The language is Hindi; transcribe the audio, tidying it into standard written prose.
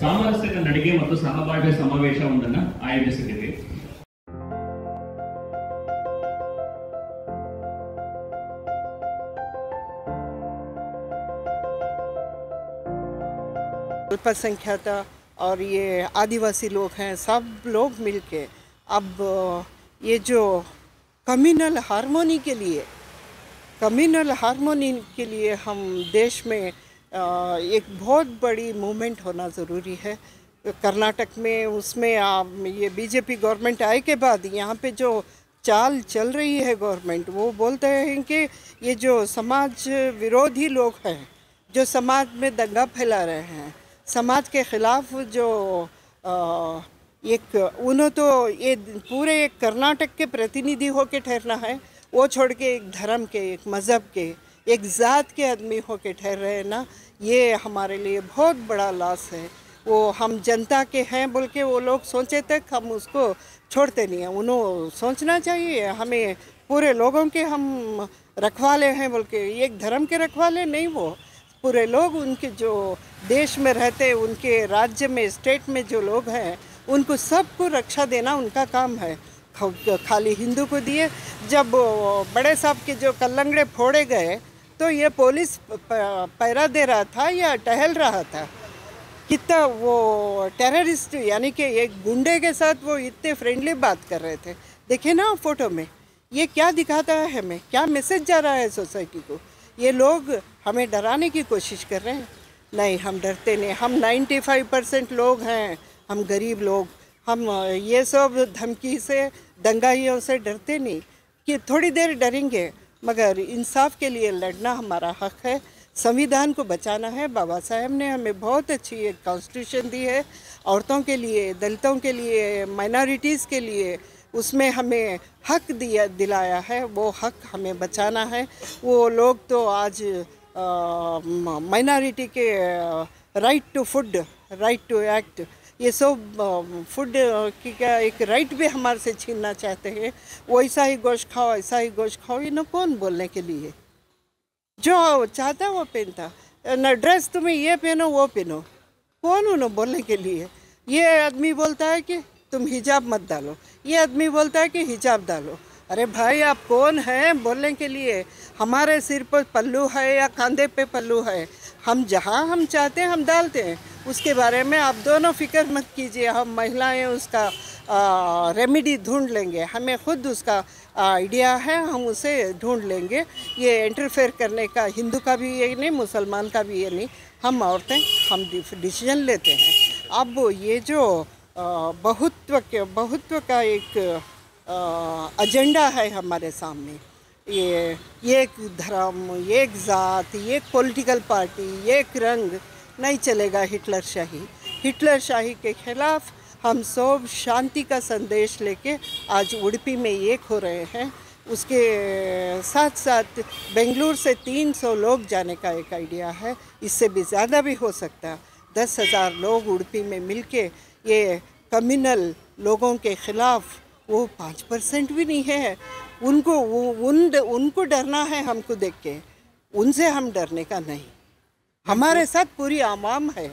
ಸಾಮರಸ್ಯದ ನಡಿಗೆ ಮತ್ತು ಸಹಭಾಗಿ ಸಮಾವೇಶವೊಂದನ್ನು ಆಯೋಜಿಸಿದ್ದೇವೆ. अल्पसंख्यक और ये आदिवासी लोग हैं, सब लोग मिलके अब ये जो कम्युनल हार्मोनी के लिए हम देश में एक बहुत बड़ी मूवमेंट होना ज़रूरी है. कर्नाटक में उसमें ये बीजेपी गवर्नमेंट आए के बाद यहाँ पे जो चाल चल रही है गवर्नमेंट, वो बोलते हैं कि ये जो समाज विरोधी लोग हैं, जो समाज में दंगा फैला रहे हैं, समाज के ख़िलाफ़ जो उन्होंने तो ये पूरे एक कर्नाटक के प्रतिनिधि हो के ठहरना है, वो छोड़ के एक धर्म के, एक मज़हब के, एक ज़ात के आदमी हो के ठहर रहे हैं ना, ये हमारे लिए बहुत बड़ा लॉस है. वो हम जनता के हैं बोल के वो लोग सोचे तक हम उसको छोड़ते नहीं हैं. उन्होंने सोचना चाहिए हमें पूरे लोगों के हम रखवाले हैं बोल के, एक धर्म के रखवाले नहीं, वो पूरे लोग उनके जो देश में रहते, उनके राज्य में, स्टेट में जो लोग हैं, उनको सबको रक्षा देना उनका काम है. खाली हिंदू को दिए. जब बड़े साहब के जो कल्लंगड़े फोड़े गए तो ये पुलिस पहरा दे रहा था या टहल रहा था. कितना वो टेररिस्ट यानी कि एक गुंडे के साथ वो इतने फ्रेंडली बात कर रहे थे. देखे ना फ़ोटो में, ये क्या दिखाता है हमें, क्या मैसेज जा रहा है सोसाइटी को. ये लोग हमें डराने की कोशिश कर रहे हैं. नहीं, हम डरते नहीं. हम 95% लोग हैं, हम गरीब लोग, हम ये सब धमकी से, दंगाइयों से डरते नहीं. कि थोड़ी देर डरेंगे, मगर इंसाफ के लिए लड़ना हमारा हक है. संविधान को बचाना है. बाबा साहब ने हमें बहुत अच्छी एक कॉन्स्टिट्यूशन दी है, औरतों के लिए, दलितों के लिए, माइनॉरिटीज़ के लिए. उसमें हमें हक दिलाया है, वो हक हमें बचाना है. वो लोग तो आज माइनॉरिटी के right to food, right to act, ये सब फूड की क्या एक राइट भी हमारे से छीनना चाहते हैं. वो ऐसा ही गोश्त खाओ, ऐसा ही गोश्त खाओ, ये न कौन बोलने के लिए. जो चाहता वो पहनता. न ड्रेस तुम्हें ये पहनो वो पहनो, कौन उन्होंने बोलने के लिए. ये आदमी बोलता है कि तुम हिजाब मत डालो, ये आदमी बोलता है कि हिजाब डालो. अरे भाई, आप कौन हैं बोलने के लिए. हमारे सिर पर पल्लू है या कंधे पे पल्लू है, हम जहाँ हम चाहते हैं हम डालते हैं. उसके बारे में आप दोनों फिक्र मत कीजिए. हम महिलाएं उसका रेमेडी ढूंढ लेंगे. हमें खुद उसका आइडिया है, हम उसे ढूंढ लेंगे. ये इंटरफेयर करने का हिंदू का भी ये नहीं, मुसलमान का भी ये नहीं. हम औरतें हम डिसीजन लेते हैं. अब ये जो बहुत्व का एक एजेंडा है हमारे सामने, ये एक धर्म, एक ज़ात, एक पॉलिटिकल पार्टी, एक रंग नहीं चलेगा. हिटलर शाही के खिलाफ हम सब शांति का संदेश लेके आज उड़पी में एक हो रहे हैं. उसके साथ साथ बेंगलुरु से 300 लोग जाने का एक आइडिया है. इससे भी ज़्यादा भी हो सकता. 10,000 लोग उड़पी में मिलके ये कम्युनल लोगों के ख़िलाफ़, वो 5% भी नहीं है. उनको डरना है हमको देख के, उनसे हम डरने का नहीं. हमारे साथ पूरी आवाम है.